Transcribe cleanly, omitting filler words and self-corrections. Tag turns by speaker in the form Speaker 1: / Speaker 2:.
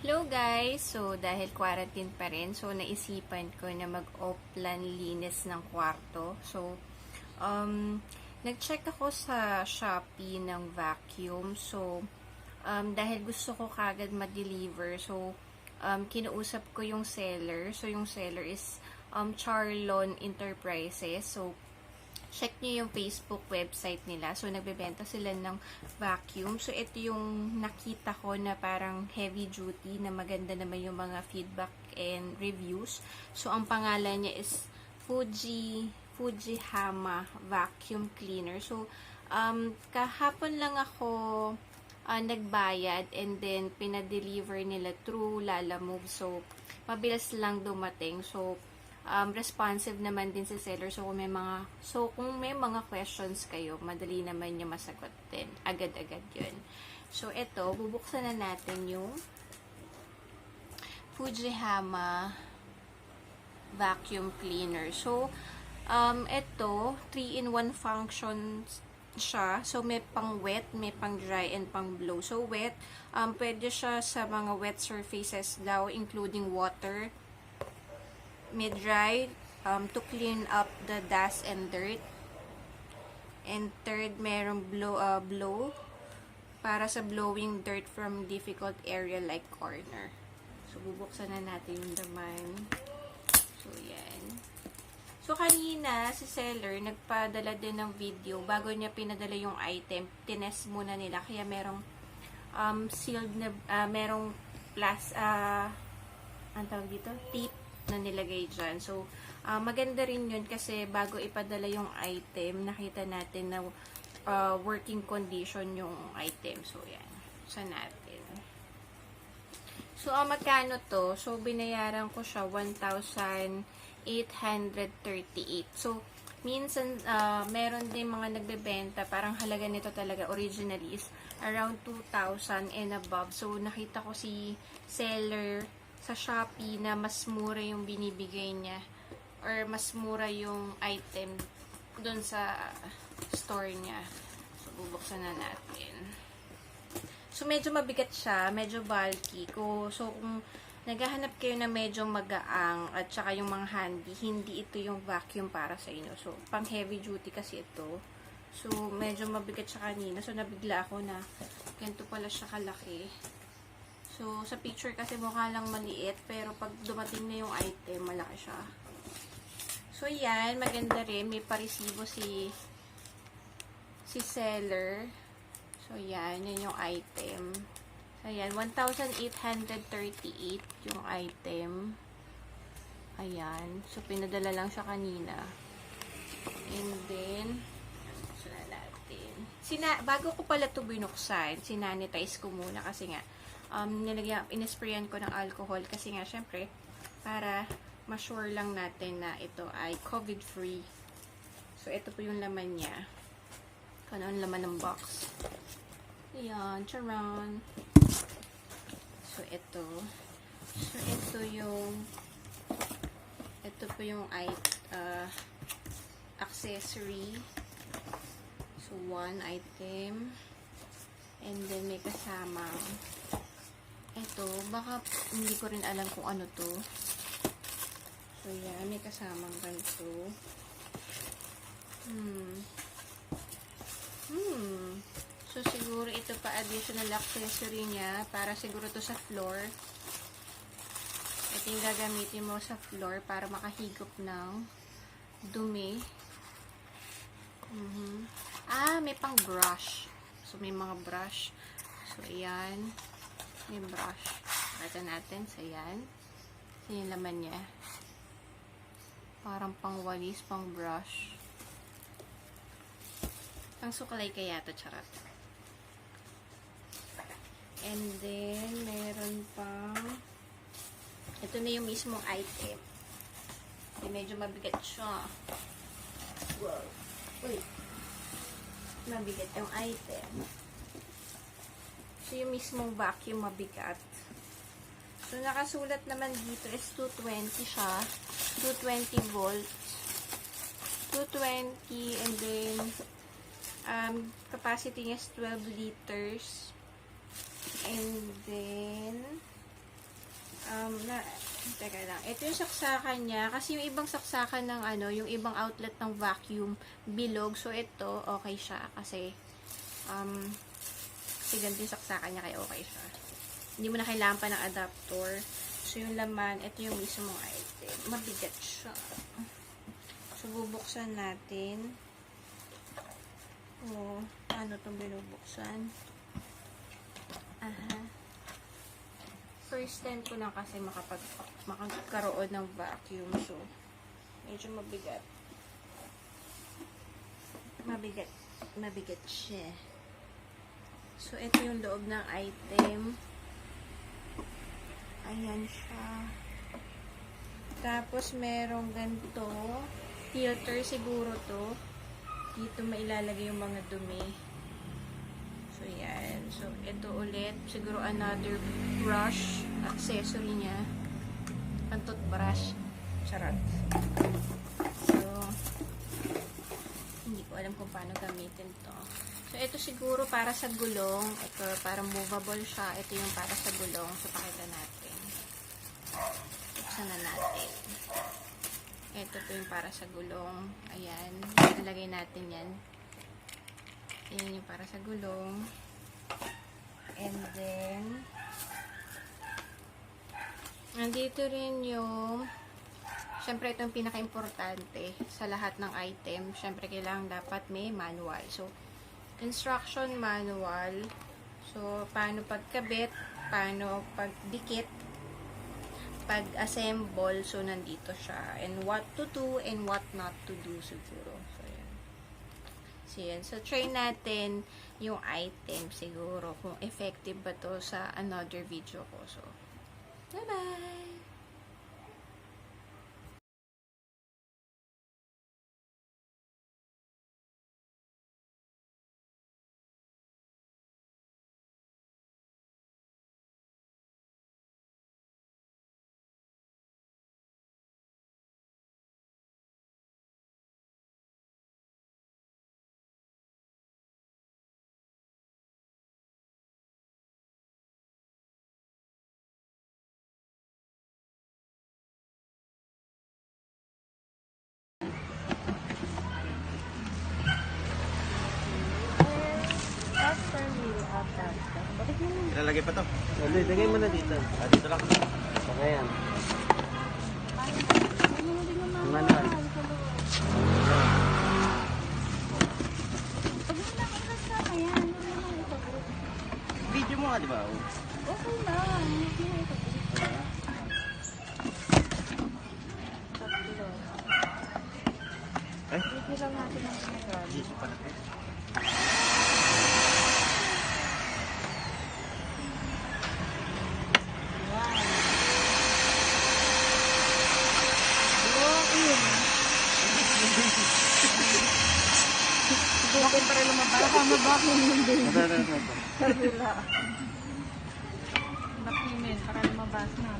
Speaker 1: Hello guys! So, dahil quarantine pa rin, so naisipan ko na mag-offline linis ng kwarto. So, nag-check ako sa Shopee ng vacuum. So, dahil gusto ko kagad ma-deliver, so, kinausap ko yung seller. So, yung seller is Charlon Enterprises. So, check nyo yung Facebook website nila. So, nagbebenta sila ng vacuum. So, ito yung nakita ko na parang heavy duty na maganda naman yung mga feedback and reviews. So, ang pangalan niya is Fujihama vacuum cleaner. So, kahapon lang ako nagbayad and then pinadeliver nila through Lalamove. So, mabilis lang dumating. So, responsive naman din si seller. So, kung may mga questions kayo, madali naman niya masagot din. Agad-agad yun. So, ito, bubuksan na natin yung Fujihama vacuum cleaner. So, ito, 3-in-1 function siya. So, may pang wet, may pang dry, and pang blow. So, wet, pwede siya sa mga wet surfaces daw, including water. May dry, to clean up the dust and dirt. And third, merong blow para sa blowing dirt from difficult area like corner. So, bubuksan na natin yung laman. So, yan. So, kanina, si seller, nagpadala din ng video. Bago niya pinadala yung item, tinest muna nila. Kaya merong sealed na, merong ang tawag dito? Tape na nilagay dyan. So, maganda rin yun kasi bago ipadala yung item, nakita natin na working condition yung item. So, yan. Sa natin. So, magkano to? So, binayaran ko siya 1,838. So, minsan, meron din mga nagbebenta, parang halaga nito talaga originally is around 2,000 and above. So, nakita ko si seller sa Shopee na mas mura yung binibigay niya or mas mura yung item dun sa store niya. So, bubuksan na natin. So, medyo mabigat siya, medyo bulky. So, kung naghahanap kayo na medyo magaang at saka yung mga handy, hindi ito yung vacuum para sa inyo. So, pang heavy duty kasi ito. So, medyo mabigat siya kanina. So, nabigla ako na ganito pala siya kalaki. So, sa picture kasi mukha lang maliit, pero pag dumating na yung item, malaki siya. So, yan. Maganda rin. May paresibo si seller. So, yan. Yan yung item. So, yan. 1,838 yung item. Ayan. So, pinadala lang siya kanina. And then, so na natin. Bago ko pala ito binuksan, sinanitize ko muna kasi nga, inisprayan ko ng alcohol kasi nga, syempre, para ma-sure lang natin na ito ay COVID-free. So, ito po yung laman niya. Kung ano ang laman ng box. Ayan, charan. So, ito. So, ito po yung accessory. So, one item. And then, may kasama ito, baka hindi ko rin alam kung ano to. So, yan. May kasamang ganito. So, siguro ito pa additional accessory niya para siguro to sa floor. Ito yung gagamitin mo sa floor para makahigop ng dumi. May pang brush. So, may mga brush. So, ayan. May brush. Pakita natin. So, yan. So, yung laman niya. Parang pang walis, pang brush. Pang suklay kaya ito, charot. And then, meron pang ito na yung mismong item. Medyo mabigat siya. Wow. Uy. Mabigat yung item. So, yung mismong vacuum mabigat. So, nakasulat naman dito is 220 siya. 220 volts. 220 and then capacity niya is 12 liters. And then Teka lang. Ito yung saksakan niya. Kasi yung ibang saksakan ng yung ibang outlet ng vacuum, bilog. So, ito, okay siya. Kasi ganito yung saksakan niya, kaya okay siya. Hindi mo na kailangan pa ng adapter. So, yung laman, ito yung mismong item. Mabigat siya. So, bubuksan natin. Ano itong binubuksan? Aha. First time ko lang kasi makagkaroon ng vacuum. So, medyo mabigat. Mabigat siya. So, ito yung loob ng item. Ayan siya. Tapos, merong ganito. Filter siguro to. Dito mailalagay yung mga dumi. So, yan. So, ito ulit. Siguro another brush. Accessory niya. Ang toothbrush. Charot. So, hindi ko alam kung paano gamitin to. So, ito siguro para sa gulong. Ito, para movable siya. Ito yung para sa gulong. So, pakita natin. Buksan na natin. Ito po yung para sa gulong. Ayan. Nalagay natin yan. Ayan yung para sa gulong. And then, nandito rin yung, syempre itong pinaka-importante sa lahat ng item. Syempre kailangan dapat may manual. So, instruction manual. So, paano pagkabit, paano pagdikit, pag-assemble. So, nandito siya. And what to do and what not to do siguro. So, yan. So, yan. So, try natin yung item siguro kung effective ba to sa another video ko. So, bye-bye!
Speaker 2: Ilalagay pa to.
Speaker 3: Lagay mo na dito.
Speaker 2: Dito lang.
Speaker 3: Saka yan. Manual.
Speaker 2: Video mo nga, di ba?
Speaker 1: Okay lang.
Speaker 2: Eh?
Speaker 1: Video lang natin ang sinagal.
Speaker 2: Dito pa na.
Speaker 1: Bakit para lumabas? Baka mabakin yung din.
Speaker 2: Ito.
Speaker 1: Bakit para lumabas na.